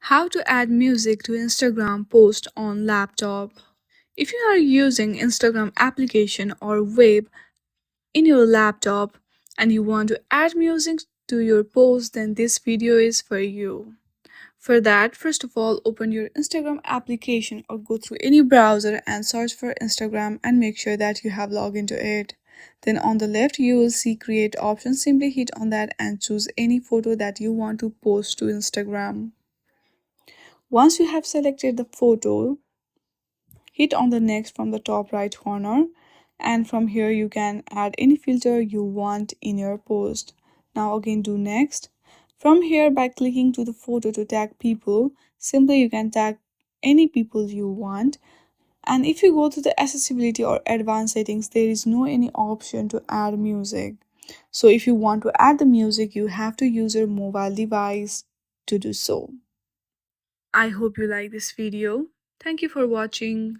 How to add music to Instagram post on laptop. If you are using Instagram application or web in your laptop and you want to add music to your post, then this video is for you. For that, first of all, open your Instagram application or go through any browser and search for Instagram and make sure that you have logged into it. Then on the left, you will see create option. Simply hit on that and choose any photo that you want to post to Instagram. Once you have selected the photo, hit on the next from the top right corner, and from here you can add any filter you want in your post. Now again do next. From here, by clicking to the photo to tag people, simply you can tag any people you want. And if you go to the accessibility or advanced settings, there is no any option to add music. So if you want to add the music, you have to use your mobile device to do so. I hope you like this video. Thank you for watching.